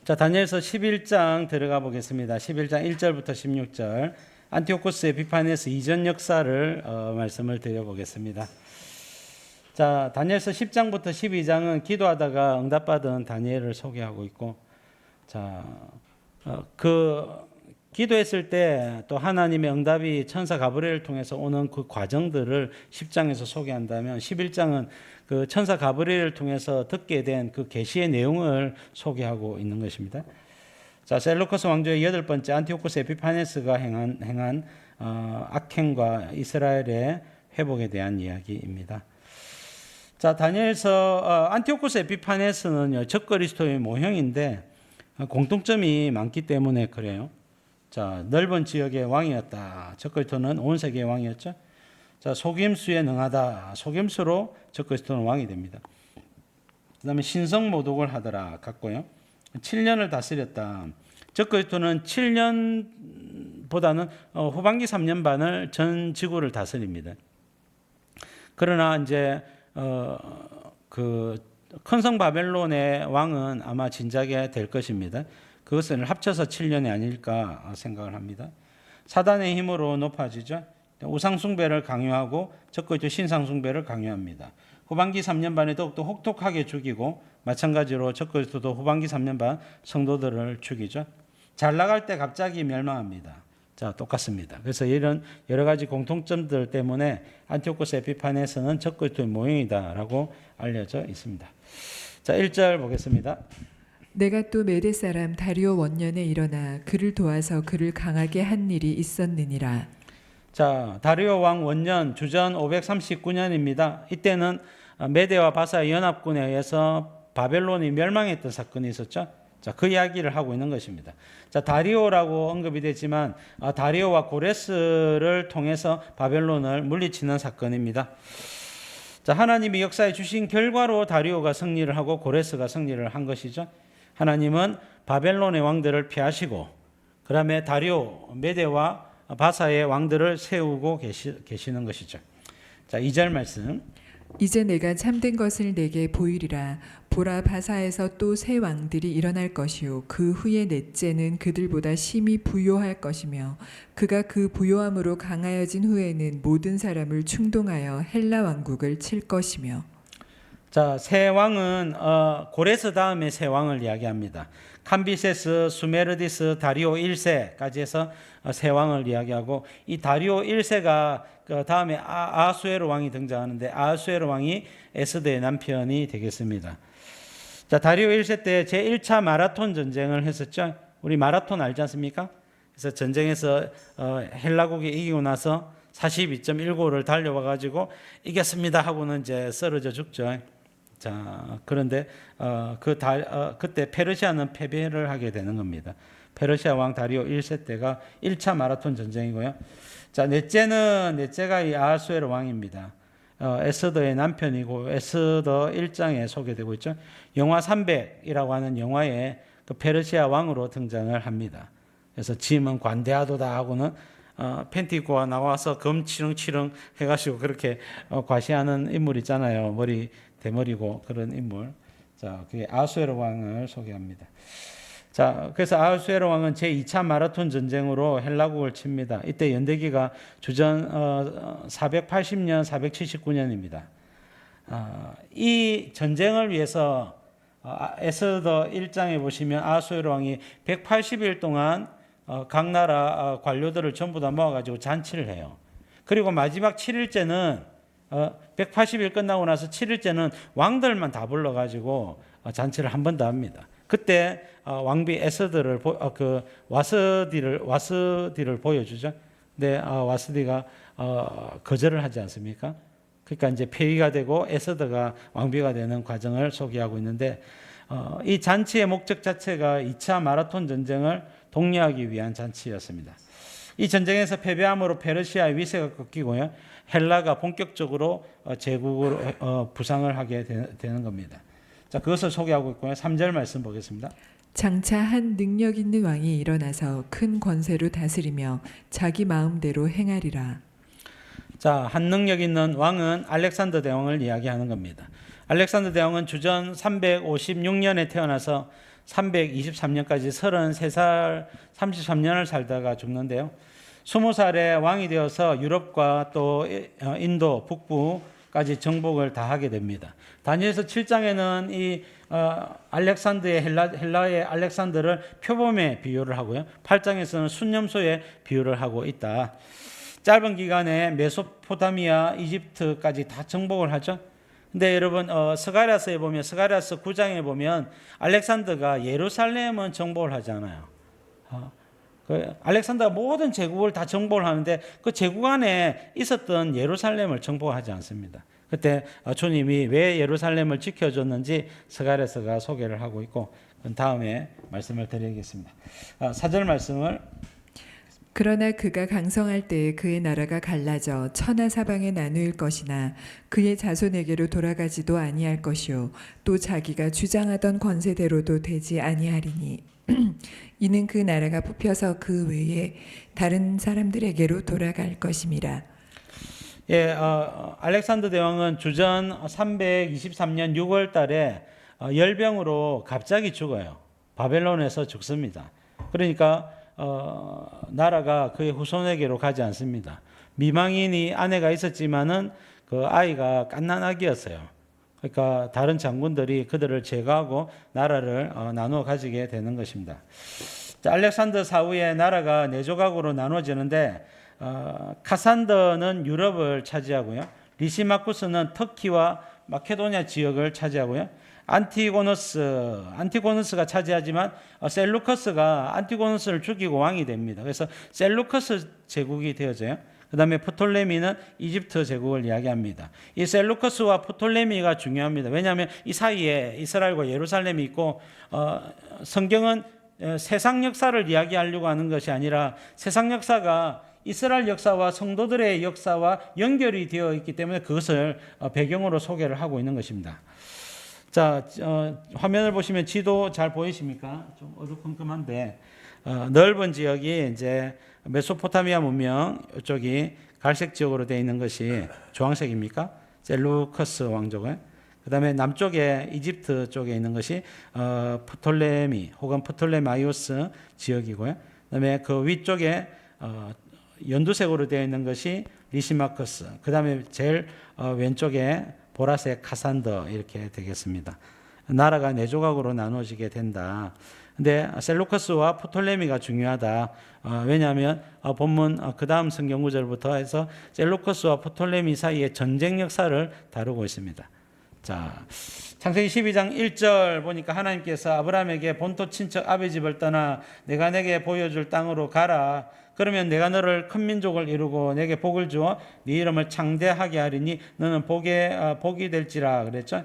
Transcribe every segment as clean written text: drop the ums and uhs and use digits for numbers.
자, 다니엘서 11장 들어가 보겠습니다. 11장 1절부터 16절. 안티오코스 에피파네스 이전 역사를 말씀을 드려보겠습니다. 자, 다니엘서 10장부터 12장은 기도하다가 응답받은 다니엘을 소개하고 있고, 자, 기도했을 때 또 하나님의 응답이 천사 가브리엘을 통해서 오는 그 과정들을 10장에서 소개한다면 11장은 그 천사 가브리엘을 통해서 듣게 된 그 계시의 내용을 소개하고 있는 것입니다. 자, 셀루커스 왕조의 8번째 안티오코스 에피파네스가 행한 악행과 이스라엘의 회복에 대한 이야기입니다. 자, 다니엘서 안티오코스 에피파네스는요, 적그리스도의 모형인데 공통점이 많기 때문에 그래요. 자, 넓은 지역의 왕이었다. 적그리스도는 온 세계의 왕이었죠. 자, 속임수에 능하다. 속임수로 적그리스도는 왕이 됩니다. 그 다음에 신성모독을 하더라. 같고요. 7년을 다스렸다. 적그리스도는 7년보다는 후반기 3년 반을 전 지구를 다스립니다. 그러나 이제 그 큰 성 바벨론의 왕은 아마 진작에 될 것입니다. 그것을 합쳐서 7년이 아닐까 생각을 합니다. 사단의 힘으로 높아지죠. 우상숭배를 강요하고 적그리스도 신상숭배를 강요합니다. 후반기 3년 반에 더욱더 혹독하게 죽이고 마찬가지로 적그리스도도 후반기 3년 반 성도들을 죽이죠. 잘 나갈 때 갑자기 멸망합니다. 자, 똑같습니다. 그래서 이런 여러 가지 공통점들 때문에 안티오코스 에피파네스는 적그리스도의 모형이다라고 알려져 있습니다. 자, 1절 보겠습니다. 내가 또 메대 사람 다리오 원년에 일어나 그를 도와서 그를 강하게 한 일이 있었느니라. 자, 다리오 왕 원년 주전 539년입니다. 이때는 메대와 바사의 연합군에 의해서 바벨론이 멸망했던 사건이 있었죠. 자, 그 이야기를 하고 있는 것입니다. 자, 다리오라고 언급이 되지만 다리오와 고레스를 통해서 바벨론을 물리치는 사건입니다. 자, 하나님이 역사에 주신 결과로 다리오가 승리를 하고 고레스가 승리를 한 것이죠. 하나님은 바벨론의 왕들을 피하시고 그다음에 다리오, 메대와 바사의 왕들을 세우고 계시는 것이죠. 자, 2절 말씀. 이제 내가 참된 것을 내게 보이리라. 보라, 바사에서 또 새 왕들이 일어날 것이요 그 후에 넷째는 그들보다 심히 부요할 것이며 그가 그 부요함으로 강하여진 후에는 모든 사람을 충동하여 헬라 왕국을 칠 것이며. 자, 새 왕은 고레스 다음에 새 왕을 이야기합니다. 캄비세스, 수메르디스, 다리오 1세까지 해서 새 왕을 이야기하고 이 다리오 1세가 그 다음에 아하수에로 왕이 등장하는데 아하수에로 왕이 에스더의 남편이 되겠습니다. 자, 다리오 1세 때 제1차 마라톤 전쟁을 했었죠. 우리 마라톤 알지 않습니까? 그래서 전쟁에서 헬라국이 이기고 나서 42.195를 달려와 가지고 이겼습니다 하고는 이제 쓰러져 죽죠. 자, 그런데 그때 페르시아는 패배를 하게 되는 겁니다. 페르시아 왕 다리오 1세 때가 1차 마라톤 전쟁이고요. 자, 넷째가 이 아하수에로 왕입니다. 에스더의 남편이고 에스더 1장에 소개되고 있죠. 영화 300이라고 하는 영화에 그 페르시아 왕으로 등장을 합니다. 그래서 짐은 관대하도다 하고는 팬티 입고 나와서 검 치렁치렁 해가지고 그렇게 과시하는 인물 있잖아요. 머리 대머리고 그런 인물. 자, 그게 아하수에로 왕을 소개합니다. 자, 그래서 아하수에로 왕은 제2차 마라톤 전쟁으로 헬라국을 칩니다. 이때 연대기가 주전 480년, 479년입니다. 이 전쟁을 위해서 에스더 1장에 보시면 아하수에로 왕이 180일 동안 각 나라 관료들을 전부 다 모아가지고 잔치를 해요. 그리고 마지막 7일째는 180일 끝나고 나서 7일째는 왕들만 다 불러가지고 잔치를 한 번 더 합니다. 그때 왕비 에스더를 와스디를 보여주죠. 근데 와스디가 거절을 하지 않습니까? 그러니까 이제 폐위가 되고 에스더가 왕비가 되는 과정을 소개하고 있는데 이 잔치의 목적 자체가 2차 마라톤 전쟁을 독려하기 위한 잔치였습니다. 이 전쟁에서 페르시아의 위세가 꺾이고요. 헬라가 본격적으로 제국으로 부상을 하게 되는 겁니다. 자, 그것을 소개하고 있고요. 3절 말씀 보겠습니다. 장차 한 능력 있는 왕이 일어나서 큰 권세로 다스리며 자기 마음대로 행하리라. 자, 한 능력 있는 왕은 알렉산더 대왕을 이야기하는 겁니다. 알렉산더 대왕은 주전 356년에 태어나서 323년까지 33살 33년을 살다가 죽는데요. 20살에 왕이 되어서 유럽과 또 인도 북부까지 정복을 다 하게 됩니다. 다니엘서 7장에는 이 알렉산더의 헬라의 알렉산더를 표범에 비유를 하고요. 8장에서는 순념소에 비유를 하고 있다. 짧은 기간에 메소포타미아, 이집트까지 다 정복을 하죠. 근데 여러분 스가랴서에 보면 스가랴서 9장에 보면 알렉산더가 예루살렘은 정복을 하지 않아요. 알렉산더가 모든 제국을 다 정복을 하는데 그 제국 안에 있었던 예루살렘을 정복하지 않습니다. 그때 주님이 왜 예루살렘을 지켜줬는지 스가랴서가 소개를 하고 있고 다음에 말씀을 드리겠습니다. 4절 말씀을 그러나 그가 강성할 때에 그의 나라가 갈라져 천하 사방에 나누일 것이나 그의 자손에게로 돌아가지도 아니할 것이요 또 자기가 주장하던 권세대로도 되지 아니하리니 이는 그 나라가 뽑혀서 그 외에 다른 사람들에게로 돌아갈 것임이라. 예, 알렉산더 대왕은 주전 323년 6월 달에 열병으로 갑자기 죽어요. 바벨론에서 죽습니다. 그러니까 나라가 그의 후손에게로 가지 않습니다. 미망인이 아내가 있었지만은 그 아이가 갓난아기였어요. 그러니까 다른 장군들이 그들을 제거하고 나라를 나누어 가지게 되는 것입니다. 알렉산더 사후에 나라가 네 조각으로 나눠지는데 카산더는 유럽을 차지하고요. 리시마쿠스는 터키와 마케도니아 지역을 차지하고요. 안티고노스가 차지하지만 셀루커스가 안티고노스를 죽이고 왕이 됩니다. 그래서 셀루커스 제국이 되어져요. 그 다음에 프톨레미는 이집트 제국을 이야기합니다. 이 셀루커스와 프톨레미가 중요합니다. 왜냐하면 이 사이에 이스라엘과 예루살렘이 있고 성경은 세상 역사를 이야기하려고 하는 것이 아니라 세상 역사가 이스라엘 역사와 성도들의 역사와 연결이 되어 있기 때문에 그것을 배경으로 소개를 하고 있는 것입니다. 자, 화면을 보시면 지도 잘 보이십니까? 좀 어두컴컴한데 넓은 지역이 이제 메소포타미아 문명 이쪽이 갈색 지역으로 되어 있는 것이 주황색입니까? 셀루커스 왕족은. 그다음에 남쪽에 이집트 쪽에 있는 것이 프톨레미 혹은 프톨레마이오스 지역이고요. 그다음에 그 위쪽에 연두색으로 되어 있는 것이 리시마커스. 그다음에 제일 왼쪽에 보라색 카산더 이렇게 되겠습니다. 나라가 네 조각으로 나눠지게 된다. 근데 셀루커스와 프톨레미가 중요하다. 왜냐하면 본문 그 다음 성경 구절부터 해서 셀루커스와 프톨레미 사이의 전쟁 역사를 다루고 있습니다. 자, 창세기 12장 1절 보니까 하나님께서 아브라함에게 본토 친척 아비 집을 떠나 내가 내게 보여줄 땅으로 가라. 그러면 내가 너를 큰 민족을 이루고 내게 복을 주어 네 이름을 창대하게 하리니 너는 복이 될지라 그랬죠.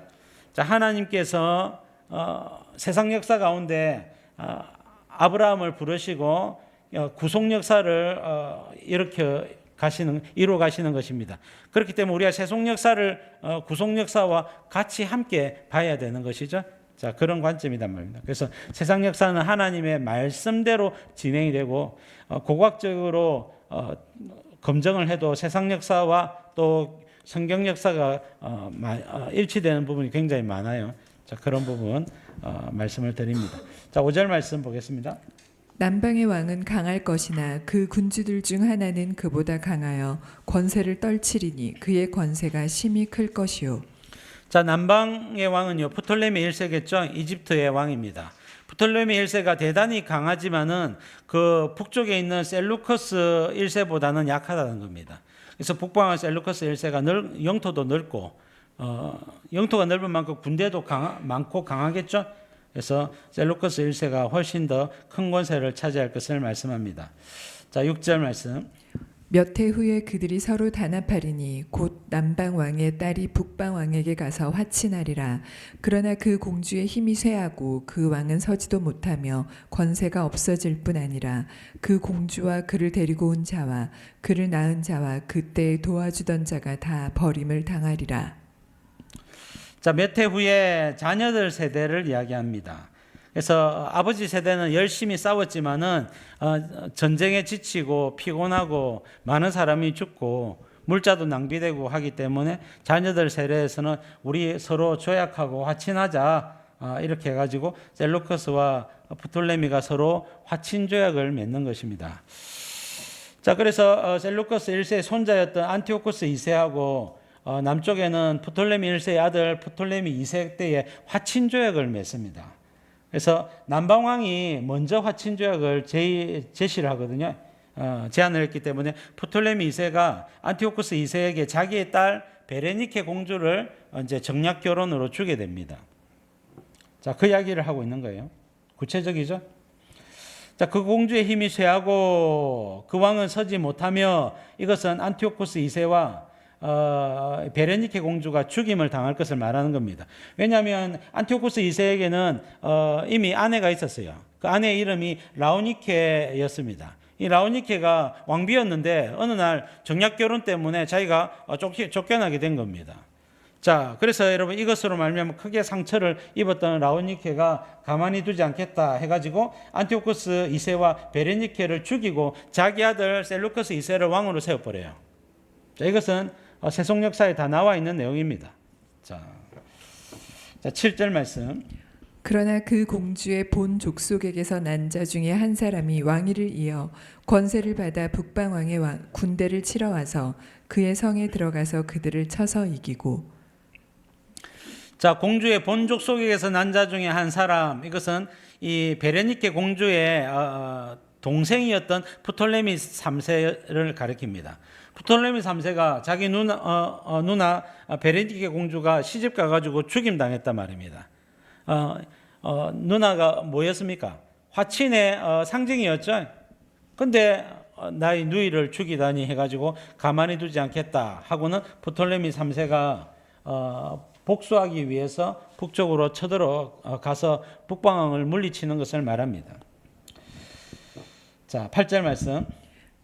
자, 하나님께서 세상 역사 가운데 아브라함을 부르시고 구속 역사를 이루어 가시는 것입니다. 그렇기 때문에 우리가 세속 역사를 구속 역사와 같이 함께 봐야 되는 것이죠. 자, 그런 관점이란 말입니다. 그래서 세상 역사는 하나님의 말씀대로 진행이 되고 고고학적으로 검증을 해도 세상 역사와 또 성경 역사가 일치되는 부분이 굉장히 많아요. 자, 그런 부분 말씀을 드립니다. 자, 5절 말씀 보겠습니다. 남방의 왕은 강할 것이나 그 군주들 중 하나는 그보다 강하여 권세를 떨치리니 그의 권세가 심히 클 것이요. 자, 남방의 왕은요, 프톨레미 1세겠죠. 이집트의 왕입니다. 프톨레미 1세가 대단히 강하지만은 그 북쪽에 있는 셀루커스 1세보다는 약하다는 겁니다. 그래서 북방의 셀루커스 1세가 영토도 넓고 영토가 넓은 만큼 군대도 많고 강하겠죠. 그래서 셀루커스 1세가 훨씬 더 큰 권세를 차지할 것을 말씀합니다. 자, 6절 말씀. 몇 해 후에 그들이 서로 단합하리니 곧 남방 왕의 딸이 북방 왕에게 가서 화친하리라. 그러나 그 공주의 힘이 쇠하고 그 왕은 서지도 못하며 권세가 없어질 뿐 아니라 그 공주와 그를 데리고 온 자와 그를 낳은 자와 그때 도와주던 자가 다 버림을 당하리라. 자, 몇 해 후에 자녀들 세대를 이야기합니다. 그래서 아버지 세대는 열심히 싸웠지만은 전쟁에 지치고 피곤하고 많은 사람이 죽고 물자도 낭비되고 하기 때문에 자녀들 세대에서는 우리 서로 조약하고 화친하자. 이렇게 해가지고 셀루커스와 프톨레미가 서로 화친 조약을 맺는 것입니다. 자, 그래서 셀루커스 1세의 손자였던 안티오코스 2세하고 남쪽에는 프톨레미 1세의 아들 프톨레미 2세 때에 화친 조약을 맺습니다. 그래서 남방왕이 먼저 화친 조약을 제시를 하거든요. 제안을 했기 때문에 프톨레미 2세가 안티오코스 2세에게 자기의 딸 베레니케 공주를 이제 정략 결혼으로 주게 됩니다. 자, 그 이야기를 하고 있는 거예요. 구체적이죠? 자, 그 공주의 힘이 쇠하고 그 왕은 서지 못하며 이것은 안티오코스 2세와 베레니케 공주가 죽임을 당할 것을 말하는 겁니다. 왜냐하면 안티오코스 2세에게는 이미 아내가 있었어요. 그 아내의 이름이 라오니케였습니다. 이 라오니케가 왕비였는데 어느 날 정략 결혼 때문에 자기가 쫓겨나게 된 겁니다. 자, 그래서 여러분 이것으로 말미암아 크게 상처를 입었던 라오니케가 가만히 두지 않겠다 해가지고 안티오코스 2세와 베레니케를 죽이고 자기 아들 셀루커스 2세를 왕으로 세워버려요. 자, 이것은 세속 역사에 다 나와 있는 내용입니다. 자, 7절 말씀. 그러나 그 공주의 본 족속에게서 난 자 중에 한 사람이 왕위를 이어 권세를 받아 북방왕의 군대를 치러 와서 그의 성에 들어가서 그들을 쳐서 이기고. 자, 공주의 본 족속에게서 난 자 중에 한 사람, 이것은 이 베레니케 공주의 동생이었던 프톨레미 3세를 가리킵니다. 프톨레미 3세가 자기 누나 베레니케 공주가 시집 가가지고 죽임 당했단 말입니다. 누나가 뭐였습니까? 화친의 상징이었죠. 근데 나의 누이를 죽이다니 해가지고 가만히 두지 않겠다 하고는 프톨레미 3세가 복수하기 위해서 북쪽으로 쳐들어 가서 북방왕을 물리치는 것을 말합니다. 자, 8절 말씀.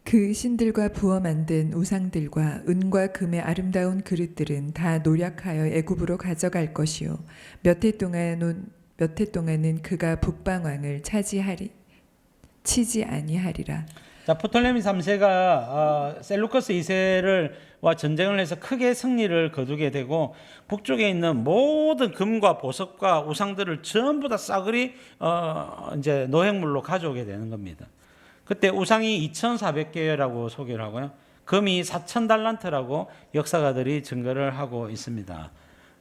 그 신들과 부어 만든 우상들과 은과 금의 아름다운 그릇들은 다 노략하여 애굽으로 가져갈 것이요 몇 해 동안은 그가 북방왕을 치지 아니하리라. 자, 프톨레미 3세가 셀루커스 2세와 전쟁을 해서 크게 승리를 거두게 되고 북쪽에 있는 모든 금과 보석과 우상들을 전부 다 싸그리 이제 노획물로 가져오게 되는 겁니다. 그때 우상이 2,400개라고 소개를 하고요. 금이 4,000달란트라고 역사가들이 증거를 하고 있습니다.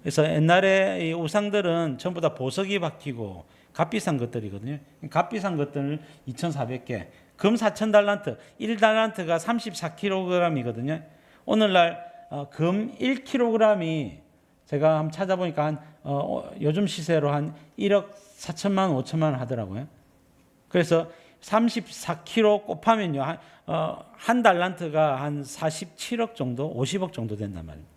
그래서 옛날에 이 우상들은 전부 다 보석이 박히고 값비싼 것들이거든요. 값비싼 것들을 2,400개, 금 4,000달란트, 1달란트가 34kg이거든요. 오늘날 금 1kg이 제가 한번 찾아보니까 요즘 시세로 한 1억 4천만 5천만 원 하더라고요. 그래서 34kg 곱하면요, 한 달란트가 한 47억 정도, 50억 정도 된단 말입니다.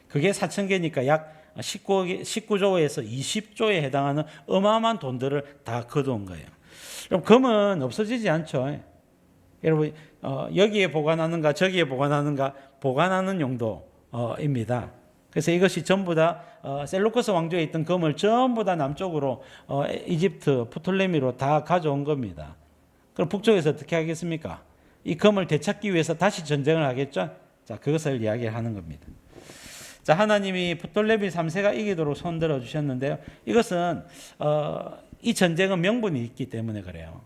그게 4,000개니까 약 19조에서 20조에 해당하는 어마어마한 돈들을 다 거두은 거예요. 그럼 금은 없어지지 않죠. 여러분, 여기에 보관하는가 저기에 보관하는가 보관하는 용도입니다. 그래서 이것이 전부 다 셀루커스 왕조에 있던 금을 전부 다 남쪽으로 이집트 프톨레미로 다 가져온 겁니다. 그럼 북쪽에서 어떻게 하겠습니까? 이 금을 되찾기 위해서 다시 전쟁을 하겠죠? 자, 그것을 이야기하는 겁니다. 자, 하나님이 프톨레미 3세가 이기도록 손들어 주셨는데요. 이것은 이 전쟁은 명분이 있기 때문에 그래요.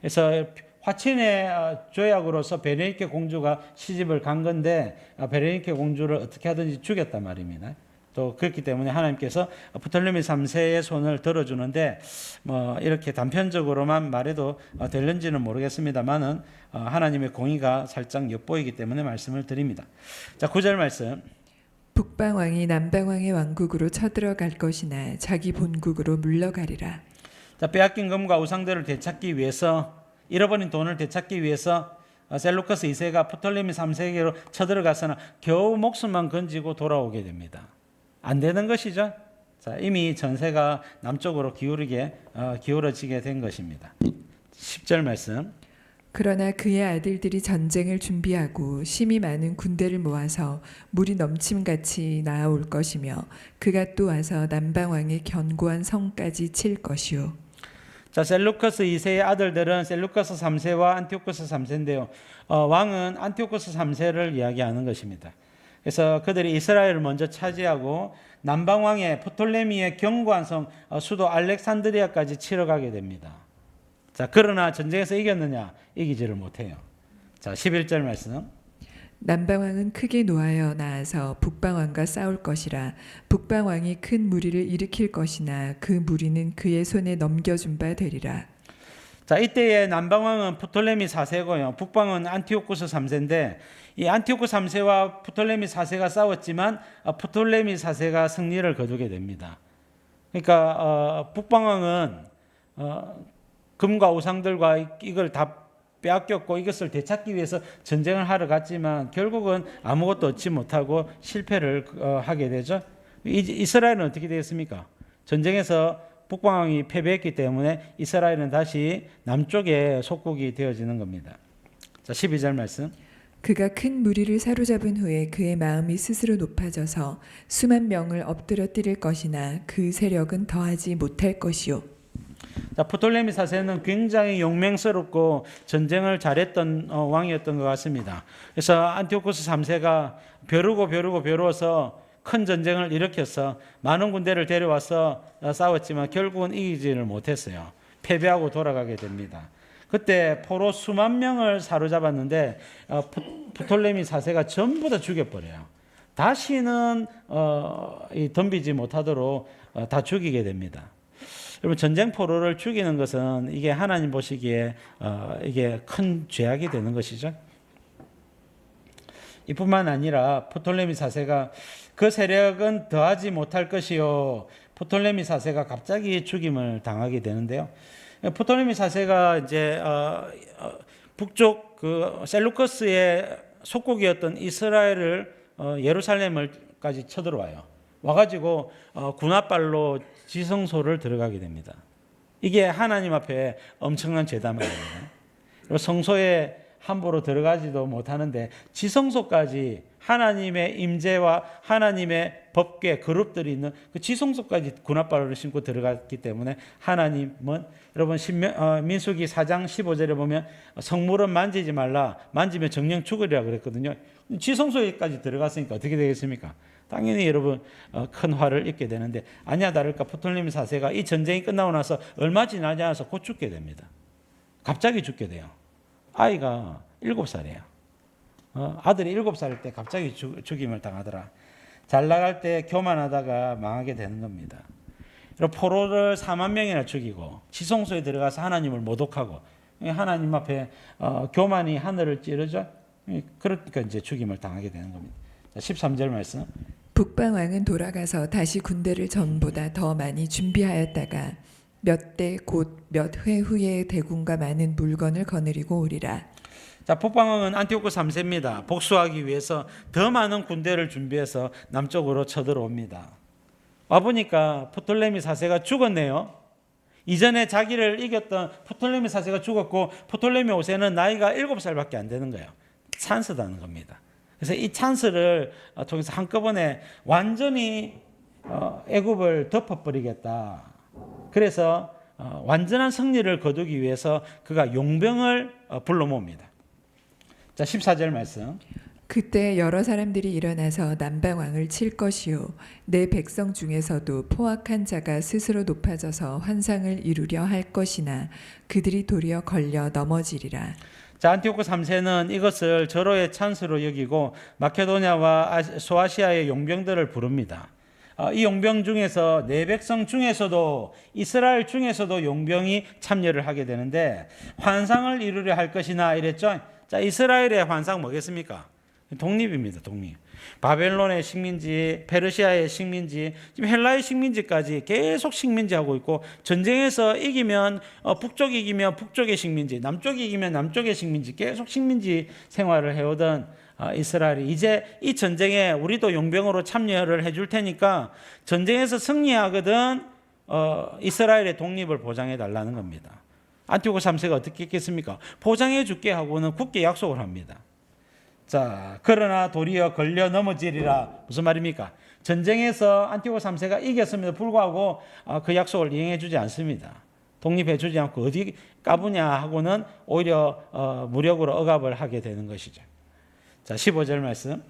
그래서 화친의 조약으로서 베레니케 공주가 시집을 간 건데 베레니케 공주를 어떻게 하든지 죽였단 말입니다. 또 그렇기 때문에 하나님께서 프톨레미 3세의 손을 들어주는데 뭐 이렇게 단편적으로만 말해도 될는지는 모르겠습니다만은 하나님의 공의가 살짝 엿보이기 때문에 말씀을 드립니다. 자, 9절 말씀. 북방왕이 남방왕의 왕국으로 쳐들어갈 것이나 자기 본국으로 물러가리라. 자, 빼앗긴 금과 우상들을 되찾기 위해서, 잃어버린 돈을 되찾기 위해서 셀루커스 2세가 프톨레미 3세에게로 쳐들어가서는 겨우 목숨만 건지고 돌아오게 됩니다. 안 되는 것이죠. 자, 이미 전세가 남쪽으로 기울어지게 된 것입니다. 10절 말씀. 그러나 그의 아들들이 전쟁을 준비하고 심이 많은 군대를 모아서 물이 넘침같이 나아올 것이며 그가 또 와서 남방왕의 견고한 성까지 칠 것이요. 자, 셀루커스 2세의 아들들은 셀루커스 3세와 안티오코스 3세인데요. 왕은 안티오코스 3세를 이야기하는 것입니다. 그래서 그들이 이스라엘을 먼저 차지하고 남방왕의 프톨레미의 견고한 성 수도 알렉산드리아까지 치러 가게 됩니다. 자, 그러나 전쟁에서 이겼느냐? 이기지를 못해요. 자, 11절 말씀. 남방왕은 크게 노하여 나아서 북방왕과 싸울 것이라. 북방왕이 큰 무리를 일으킬 것이나 그 무리는 그의 손에 넘겨준 바 되리라. 자, 이때의 남방왕은 프톨레미 4세고요. 북방은 안티오쿠스 3세인데 이 안티오쿠스 3세와 프톨레미 4세가 싸웠지만 프톨레미 4세가 승리를 거두게 됩니다. 그러니까 북방왕은 금과 우상들과 이걸 다 빼앗겼고 이것을 되찾기 위해서 전쟁을 하러 갔지만 결국은 아무것도 얻지 못하고 실패를 하게 되죠. 이스라엘은 어떻게 되겠습니까? 전쟁에서 북방왕이 패배했기 때문에 이스라엘은 다시 남쪽의 속국이 되어지는 겁니다. 자, 12절 말씀. 그가 큰 무리를 사로잡은 후에 그의 마음이 스스로 높아져서 수만 명을 엎드려 때릴 것이나 그 세력은 더하지 못할 것이요. 자, 프톨레미 4세는 굉장히 용맹스럽고 전쟁을 잘했던 왕이었던 것 같습니다. 그래서 안티오쿠스 3세가 벼르고서 큰 전쟁을 일으켜서 많은 군대를 데려와서 싸웠지만 결국은 이기지를 못했어요. 패배하고 돌아가게 됩니다. 그때 포로 수만 명을 사로잡았는데 프톨레미 4세가 전부 다 죽여버려요. 다시는 덤비지 못하도록 다 죽이게 됩니다. 여러분, 전쟁 포로를 죽이는 것은 이게 하나님 보시기에 이게 큰 죄악이 되는 것이죠. 이뿐만 아니라 프톨레미 4세가 그 세력은 더하지 못할 것이요. 프톨레미 4세가 갑자기 죽임을 당하게 되는데요. 프톨레미 4세가 이제 북쪽 그 셀루커스의 속국이었던 이스라엘을 예루살렘을까지 쳐들어와요. 와가지고 군합발로 지성소를 들어가게 됩니다. 이게 하나님 앞에 엄청난 죄담이거든요. 성소에 함부로 들어가지도 못하는데 지성소까지 하나님의 임재와 하나님의 법궤 그룹들이 있는 그 지성소까지 군합발을 신고 들어갔기 때문에 하나님은 여러분 민수기 4장 15절에 보면 성물은 만지지 말라, 만지면 정령 죽으리라 그랬거든요. 지성소에까지 들어갔으니까 어떻게 되겠습니까? 당연히 여러분 큰 화를 입게 되는데 아니야 다를까 프톨레미 4세가 이 전쟁이 끝나고 나서 얼마 지나지 않아서 곧 죽게 됩니다. 갑자기 죽게 돼요. 아이가 7살이에요. 아들이 7살 때 갑자기 죽임을 당하더라. 잘 나갈 때 교만하다가 망하게 되는 겁니다. 포로를 4만 명이나 죽이고 지성소에 들어가서 하나님을 모독하고 하나님 앞에 교만이 하늘을 찌르죠. 그러니까 이제 죽임을 당하게 되는 겁니다. 13절 말씀. 북방왕은 돌아가서 다시 군대를 전보다 더 많이 준비하였다가 몇 대 곧 몇 회 후에 대군과 많은 물건을 거느리고 오리라. 자, 북방왕은 안티오쿠스 3세입니다. 복수하기 위해서 더 많은 군대를 준비해서 남쪽으로 쳐들어옵니다. 와보니까 프톨레미 4세가 죽었네요. 이전에 자기를 이겼던 프톨레미 4세가 죽었고 프톨레미 5세는 나이가 7살밖에 안 되는 거예요. 찬스다는 겁니다. 그래서 이 찬스를 통해서 한꺼번에 완전히 애굽을 덮어버리겠다. 그래서 완전한 승리를 거두기 위해서 그가 용병을 불러 모읍니다. 자, 14절 말씀. 그때 여러 사람들이 일어나서 남방왕을 칠 것이요 내 백성 중에서도 포악한 자가 스스로 높아져서 환상을 이루려 할 것이나 그들이 도리어 걸려 넘어지리라. 자, 안티오쿠스 3세는 이것을 절호의 찬스로 여기고 마케도냐와 소아시아의 용병들을 부릅니다. 이 용병 중에서 내 백성 중에서도 이스라엘 중에서도 용병이 참여를 하게 되는데 환상을 이루려 할 것이나 이랬죠. 자, 이스라엘의 환상 뭐겠습니까? 독립입니다. 독립. 바벨론의 식민지, 페르시아의 식민지, 지금 헬라의 식민지까지 계속 식민지하고 있고 전쟁에서 이기면 북쪽이 이기면 북쪽의 식민지, 남쪽이 이기면 남쪽의 식민지 계속 식민지 생활을 해오던 이스라엘이 이제 이 전쟁에 우리도 용병으로 참여를 해줄 테니까 전쟁에서 승리하거든 이스라엘의 독립을 보장해 달라는 겁니다. 안티오쿠스 3세가 어떻게 했겠습니까? 보장해 줄게 하고는 굳게 약속을 합니다. 자, 그러나 도리어 걸려 넘어지리라. 무슨 말입니까? 전쟁에서 안티오쿠스 3세가 이겼음에도 불구하고 그 약속을 이행해 주지 않습니다. 독립해 주지 않고 어디 까부냐 하고는 오히려 무력으로 억압을 하게 되는 것이죠. 자, 15절 말씀.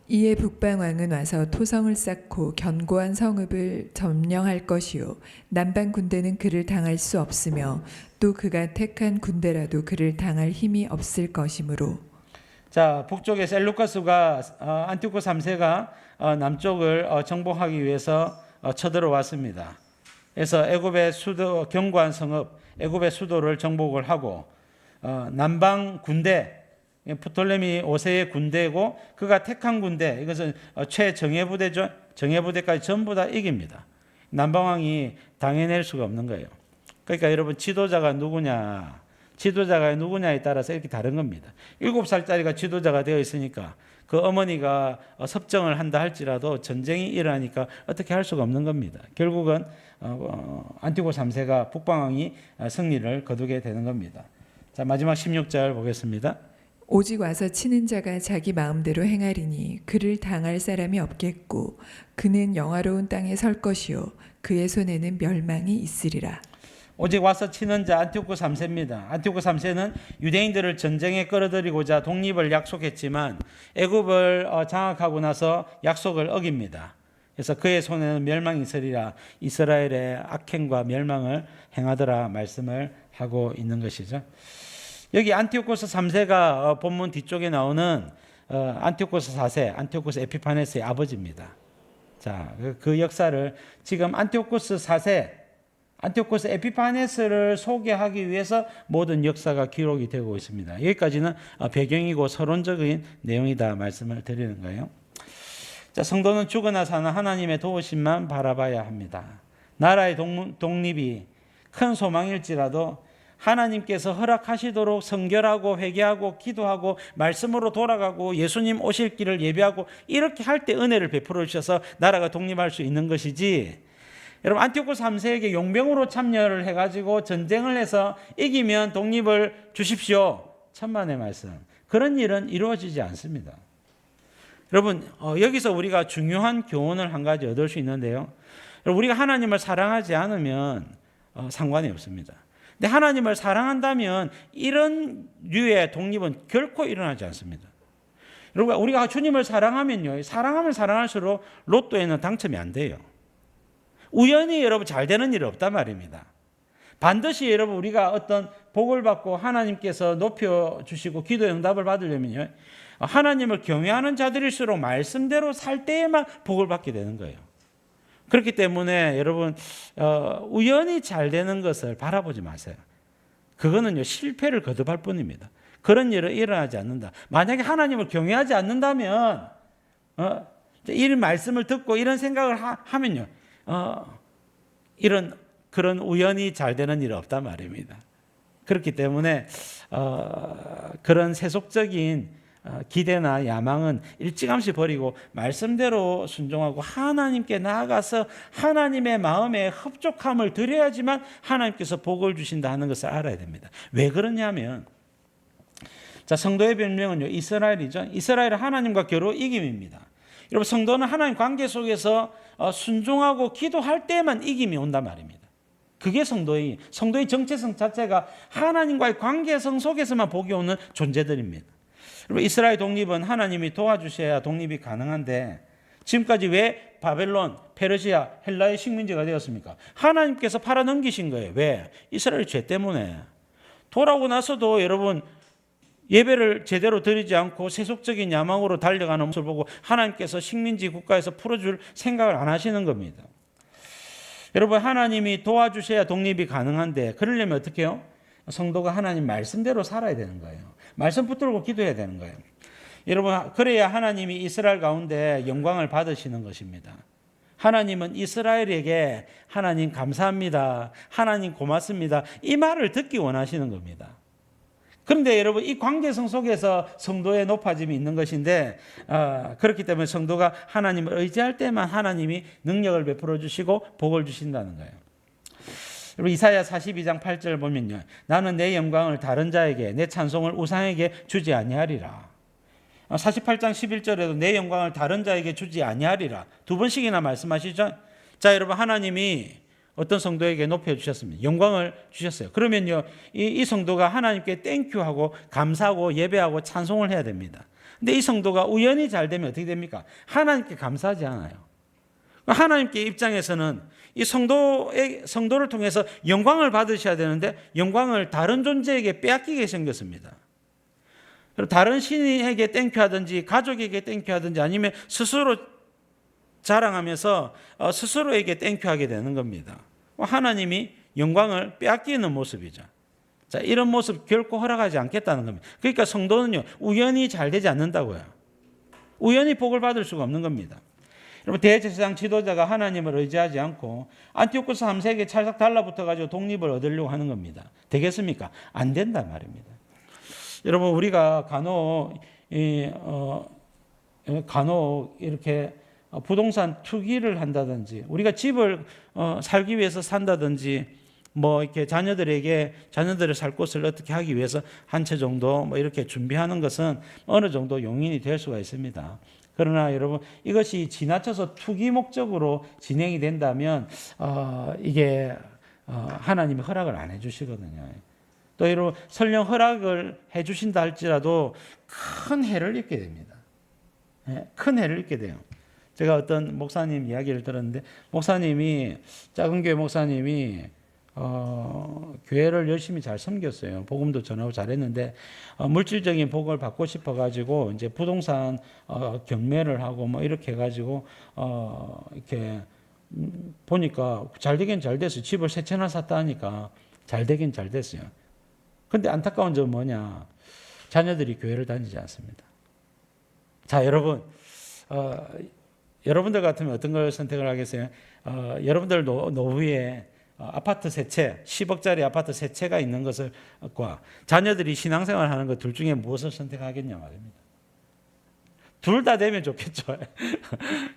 이에 북방왕은 와서 토성을 쌓고 견고한 성읍을 점령할 것이요 남방 군대는 그를 당할 수 없으며 또 그가 택한 군대라도 그를 당할 힘이 없을 것이므로. 자, 북쪽에 셀루커스가 안티오코스 3세가 남쪽을 정복하기 위해서 쳐들어왔습니다. 그래서 애굽의 수도 견고한 성읍, 애굽의 수도를 정복을 하고 남방 군대, 프톨레미 5세의 군대고 그가 택한 군대, 이것은 최정예부대죠. 정예부대까지 전부 다 이깁니다. 남방왕이 당해낼 수가 없는 거예요. 그러니까 여러분 지도자가 누구냐에 따라서 이렇게 다른 겁니다. 7살짜리가 지도자가 되어 있으니까 그 어머니가 섭정을 한다 할지라도 전쟁이 일어나니까 어떻게 할 수가 없는 겁니다. 결국은 안티오코스 3세가 북방왕이 승리를 거두게 되는 겁니다. 자, 마지막 16절 보겠습니다. 오직 와서 치는 자가 자기 마음대로 행하리니 그를 당할 사람이 없겠고 그는 영화로운 땅에 설 것이요 그의 손에는 멸망이 있으리라. 오직 와서 치는 자 안티오코스 3세입니다. 안티오코스 3세는 유대인들을 전쟁에 끌어들이고자 독립을 약속했지만 애굽을 장악하고 나서 약속을 어깁니다. 그래서 그의 손에는 멸망이 있으리라. 이스라엘의 악행과 멸망을 행하더라 말씀을 하고 있는 것이죠. 여기 안티오코스 3세가 본문 뒤쪽에 나오는 안티오코스 4세, 안티오코스 에피파네스의 아버지입니다. 자, 그 역사를 지금 안티오코스 4세, 안티오코스 에피파네스를 소개하기 위해서 모든 역사가 기록이 되고 있습니다. 여기까지는 배경이고 서론적인 내용이다 말씀을 드리는 거예요. 자, 성도는 죽으나 사나 하나님의 도우심만 바라봐야 합니다. 나라의 독립이 큰 소망일지라도 하나님께서 허락하시도록 성결하고 회개하고 기도하고 말씀으로 돌아가고 예수님 오실 길을 예배하고 이렇게 할 때 은혜를 베풀어 주셔서 나라가 독립할 수 있는 것이지, 여러분 안티오코스 3세에게 용병으로 참여를 해가지고 전쟁을 해서 이기면 독립을 주십시오, 천만의 말씀, 그런 일은 이루어지지 않습니다. 여러분 여기서 우리가 중요한 교훈을 한 가지 얻을 수 있는데요, 여러분, 우리가 하나님을 사랑하지 않으면 상관이 없습니다. 근데 하나님을 사랑한다면 이런 류의 독립은 결코 일어나지 않습니다. 여러분 우리가 주님을 사랑하면요, 사랑하면 사랑할수록 로또에는 당첨이 안 돼요. 우연히 여러분 잘 되는 일은 없단 말입니다. 반드시 여러분 우리가 어떤 복을 받고 하나님께서 높여주시고 기도 응답을 받으려면요, 하나님을 경외하는 자들일수록 말씀대로 살 때에만 복을 받게 되는 거예요. 그렇기 때문에 여러분 우연히 잘 되는 것을 바라보지 마세요. 그거는요 실패를 거듭할 뿐입니다. 그런 일은 일어나지 않는다. 만약에 하나님을 경외하지 않는다면 이 말씀을 듣고 이런 생각을 하면요 그런 우연히 잘 되는 일은 없단 말입니다. 그렇기 때문에 그런 세속적인 기대나 야망은 일찌감치 버리고 말씀대로 순종하고 하나님께 나아가서 하나님의 마음에 흡족함을 드려야지만 하나님께서 복을 주신다 하는 것을 알아야 됩니다. 왜 그러냐면, 자, 성도의 별명은요 이스라엘이죠. 이스라엘은 하나님과 겨루 이김입니다. 여러분 성도는 하나님 관계 속에서 순종하고 기도할 때만 이김이 온단 말입니다. 그게 성도의 정체성 자체가 하나님과의 관계성 속에서만 복이 오는 존재들입니다. 여러분 이스라엘 독립은 하나님이 도와주셔야 독립이 가능한데 지금까지 왜 바벨론, 페르시아, 헬라의 식민지가 되었습니까? 하나님께서 팔아넘기신 거예요. 왜? 이스라엘 죄 때문에. 돌아오고 나서도 여러분 예배를 제대로 드리지 않고 세속적인 야망으로 달려가는 모습을 보고 하나님께서 식민지 국가에서 풀어줄 생각을 안 하시는 겁니다. 여러분 하나님이 도와주셔야 독립이 가능한데 그러려면 어떻게 해요? 성도가 하나님 말씀대로 살아야 되는 거예요. 말씀 붙들고 기도해야 되는 거예요. 여러분 그래야 하나님이 이스라엘 가운데 영광을 받으시는 것입니다. 하나님은 이스라엘에게 하나님 감사합니다, 하나님 고맙습니다, 이 말을 듣기 원하시는 겁니다. 그런데 여러분 이 관계성 속에서 성도의 높아짐이 있는 것인데 그렇기 때문에 성도가 하나님을 의지할 때만 하나님이 능력을 베풀어 주시고 복을 주신다는 거예요. 여러분 이사야 42장 8절을 보면요, 나는 내 영광을 다른 자에게 내 찬송을 우상에게 주지 아니하리라. 48장 11절에도 내 영광을 다른 자에게 주지 아니하리라 두 번씩이나 말씀하시죠. 자 여러분 하나님이 어떤 성도에게 높여주셨습니다. 영광을 주셨어요. 그러면요 이 성도가 하나님께 땡큐하고 감사하고 예배하고 찬송을 해야 됩니다. 근데 이 성도가 우연히 잘 되면 어떻게 됩니까? 하나님께 감사하지 않아요. 하나님께 입장에서는 이 성도를 통해서 영광을 받으셔야 되는데 영광을 다른 존재에게 빼앗기게 생겼습니다. 그리고 다른 신에게 땡큐하든지 가족에게 땡큐하든지 아니면 스스로 자랑하면서 스스로에게 땡큐하게 되는 겁니다. 하나님이 영광을 빼앗기는 모습이죠. 자, 이런 모습 결코 허락하지 않겠다는 겁니다. 그러니까 성도는요, 우연히 잘 되지 않는다고요. 우연히 복을 받을 수가 없는 겁니다. 여러분, 대제사장 지도자가 하나님을 의지하지 않고 안티오쿠스 3세에게 찰싹 달라붙어가지고 독립을 얻으려고 하는 겁니다. 되겠습니까? 안 된단 말입니다. 여러분, 우리가 간혹 이렇게 부동산 투기를 한다든지 우리가 집을 살기 위해서 산다든지 뭐 이렇게 자녀들을 살 곳을 어떻게 하기 위해서 한 채 정도 뭐 이렇게 준비하는 것은 어느 정도 용인이 될 수가 있습니다. 그러나 여러분, 이것이 지나쳐서 투기 목적으로 진행이 된다면 이게 하나님이 허락을 안 해주시거든요. 또 여러분, 설령 허락을 해주신다 할지라도 큰 해를 입게 됩니다. 큰 해를 입게 돼요. 제가 어떤 목사님 이야기를 들었는데 작은 교회 목사님이 교회를 열심히 잘 섬겼어요. 복음도 전하고 잘했는데 물질적인 복을 받고 싶어가지고 이제 부동산 경매를 하고 뭐 이렇게 해가지고 이렇게 보니까 잘 되긴 잘 됐어요. 집을 3채나 샀다 하니까 잘 되긴 잘 됐어요. 근데 안타까운 점은 뭐냐? 자녀들이 교회를 다니지 않습니다. 자, 여러분, 여러분들 같으면 어떤 걸 선택을 하겠어요? 여러분들 노후에 아파트 3채, 10억짜리 아파트 3채가 있는 것과 자녀들이 신앙생활 하는 것 둘 중에 무엇을 선택하겠냐 말입니다. 둘 다 되면 좋겠죠.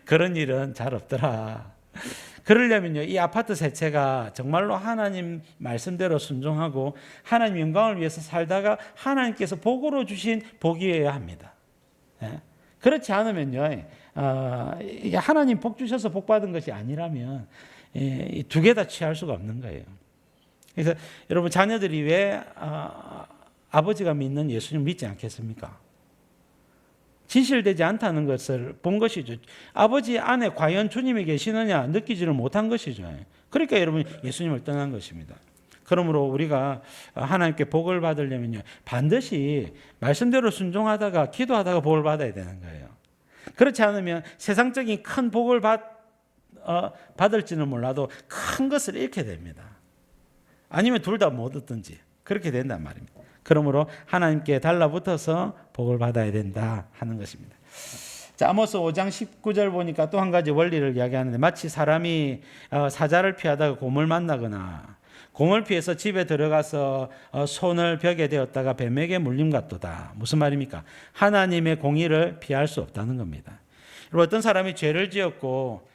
그런 일은 잘 없더라. 그러려면요, 이 아파트 3채가 정말로 하나님 말씀대로 순종하고 하나님 영광을 위해서 살다가 하나님께서 복으로 주신 복이어야 합니다. 그렇지 않으면요, 이게 하나님 복 주셔서 복 받은 것이 아니라면 이 두 개 다 취할 수가 없는 거예요. 그래서 여러분, 자녀들이 왜 아버지가 믿는 예수님 믿지 않겠습니까? 진실되지 않다는 것을 본 것이죠. 아버지 안에 과연 주님이 계시느냐 느끼지를 못한 것이죠. 그러니까 여러분, 예수님을 떠난 것입니다. 그러므로 우리가 하나님께 복을 받으려면요, 반드시 말씀대로 순종하다가 기도하다가 복을 받아야 되는 거예요. 그렇지 않으면 세상적인 큰 복을 받을지는 몰라도 큰 것을 잃게 됩니다. 아니면 둘 다 못 얻든지 그렇게 된단 말입니다. 그러므로 하나님께 달라붙어서 복을 받아야 된다 하는 것입니다. 자, 아모스 5장 19절 보니까 또 한 가지 원리를 이야기하는데, 마치 사람이 사자를 피하다가 곰을 만나거나 곰을 피해서 집에 들어가서 손을 벽에 대었다가 뱀에게 물림 같도다. 무슨 말입니까? 하나님의 공의를 피할 수 없다는 겁니다. 그리고 어떤 사람이 죄를 지었고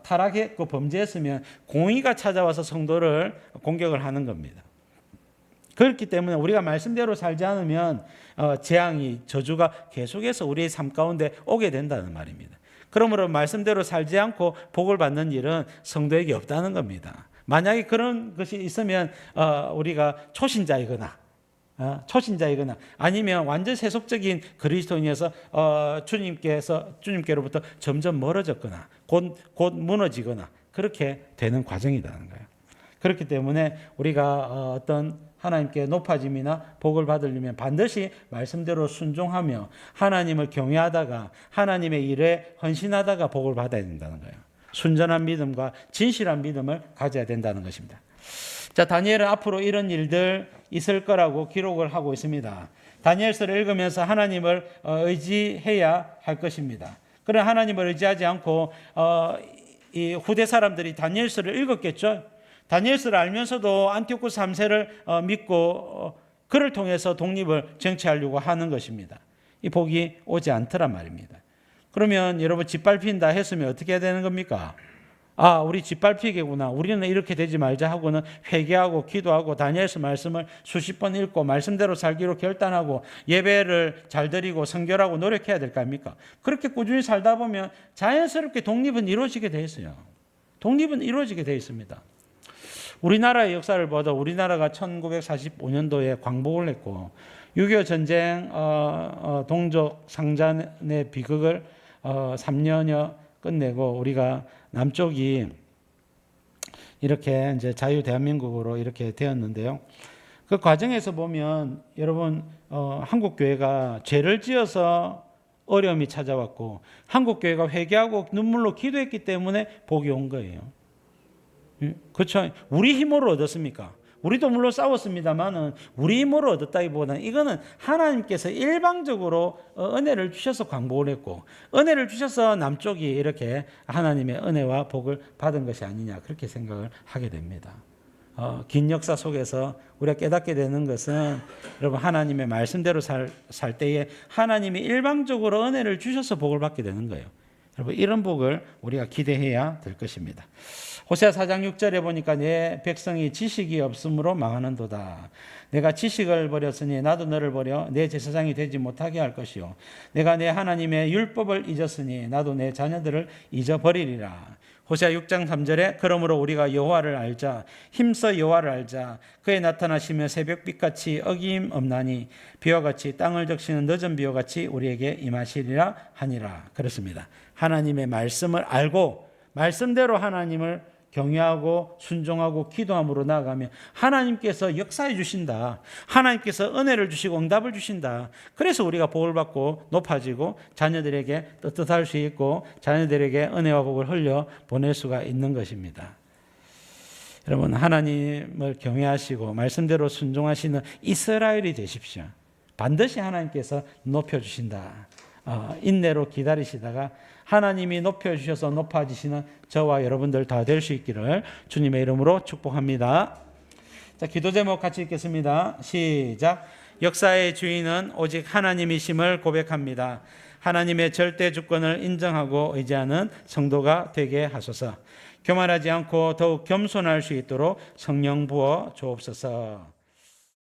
타락했고 범죄했으면 공의가 찾아와서 성도를 공격을 하는 겁니다. 그렇기 때문에 우리가 말씀대로 살지 않으면 재앙이, 저주가 계속해서 우리의 삶 가운데 오게 된다는 말입니다. 그러므로 말씀대로 살지 않고 복을 받는 일은 성도에게 없다는 겁니다. 만약에 그런 것이 있으면 우리가 초신자이거나 아니면 완전 세속적인 그리스도인이어서 주님께로부터 점점 멀어졌거나 곧 무너지거나 그렇게 되는 과정이라는 거예요. 그렇기 때문에 우리가 어떤 하나님께 높아짐이나 복을 받으려면 반드시 말씀대로 순종하며 하나님을 경외하다가 하나님의 일에 헌신하다가 복을 받아야 된다는 거예요. 순전한 믿음과 진실한 믿음을 가져야 된다는 것입니다. 자, 다니엘은 앞으로 이런 일들 있을 거라고 기록을 하고 있습니다. 다니엘서를 읽으면서 하나님을 의지해야 할 것입니다. 그러나 하나님을 의지하지 않고 이 후대 사람들이 다니엘서를 읽었겠죠. 다니엘서를 알면서도 안티오쿠스 3세를 믿고 그를 통해서 독립을 쟁취하려고 하는 것입니다. 이 복이 오지 않더란 말입니다. 그러면 여러분, 짓밟힌다 했으면 어떻게 해야 되는 겁니까? 우리 짓밟히겠구나. 우리는 이렇게 되지 말자 하고는 회개하고 기도하고 다니엘서 말씀을 수십 번 읽고 말씀대로 살기로 결단하고 예배를 잘 드리고 성결하고 노력해야 될 거 아닙니까? 그렇게 꾸준히 살다 보면 자연스럽게 독립은 이루어지게 돼 있어요. 독립은 이루어지게 돼 있습니다. 우리나라의 역사를 보다 우리나라가 1945년도에 광복을 했고 6.25 전쟁 동족 상잔의 비극을 3년여 끝내고 우리가 남쪽이 이렇게 이제 자유 대한민국으로 이렇게 되었는데요. 그 과정에서 보면 여러분 한국 교회가 죄를 지어서 어려움이 찾아왔고 한국 교회가 회개하고 눈물로 기도했기 때문에 복이 온 거예요. 그렇죠? 우리 힘으로 얻었습니까? 우리도 물론 싸웠습니다만은 우리 힘으로 얻었다기보다는 이거는 하나님께서 일방적으로 은혜를 주셔서 광복을 했고 은혜를 주셔서 남쪽이 이렇게 하나님의 은혜와 복을 받은 것이 아니냐 그렇게 생각을 하게 됩니다. 긴 역사 속에서 우리가 깨닫게 되는 것은 여러분 하나님의 말씀대로 살 때에 하나님이 일방적으로 은혜를 주셔서 복을 받게 되는 거예요. 여러분 이런 복을 우리가 기대해야 될 것입니다. 호세아 4장 6절에 보니까 내 백성이 지식이 없으므로 망하는도다. 내가 지식을 버렸으니 나도 너를 버려 내 제사장이 되지 못하게 할 것이요 내가 내 하나님의 율법을 잊었으니 나도 내 자녀들을 잊어버리리라. 호세아 6장 3절에 그러므로 우리가 여호와를 알자 힘써 여호와를 알자 그의 나타나시며 새벽빛같이 어김없나니 비와 같이 땅을 적시는 늦은 비와 같이 우리에게 임하시리라 하니라. 그렇습니다. 하나님의 말씀을 알고 말씀대로 하나님을 경외하고 순종하고 기도함으로 나아가면 하나님께서 역사해 주신다. 하나님께서 은혜를 주시고 응답을 주신다. 그래서 우리가 복을 받고 높아지고 자녀들에게 떳떳할 수 있고 자녀들에게 은혜와 복을 흘려 보낼 수가 있는 것입니다. 여러분 하나님을 경외하시고 말씀대로 순종하시는 이스라엘이 되십시오. 반드시 하나님께서 높여주신다. 인내로 기다리시다가 하나님이 높여주셔서 높아지시는 저와 여러분들 다 될 수 있기를 주님의 이름으로 축복합니다. 자, 기도 제목 같이 읽겠습니다. 시작. 역사의 주인은 오직 하나님이심을 고백합니다. 하나님의 절대 주권을 인정하고 의지하는 성도가 되게 하소서. 교만하지 않고 더욱 겸손할 수 있도록 성령 부어 주옵소서.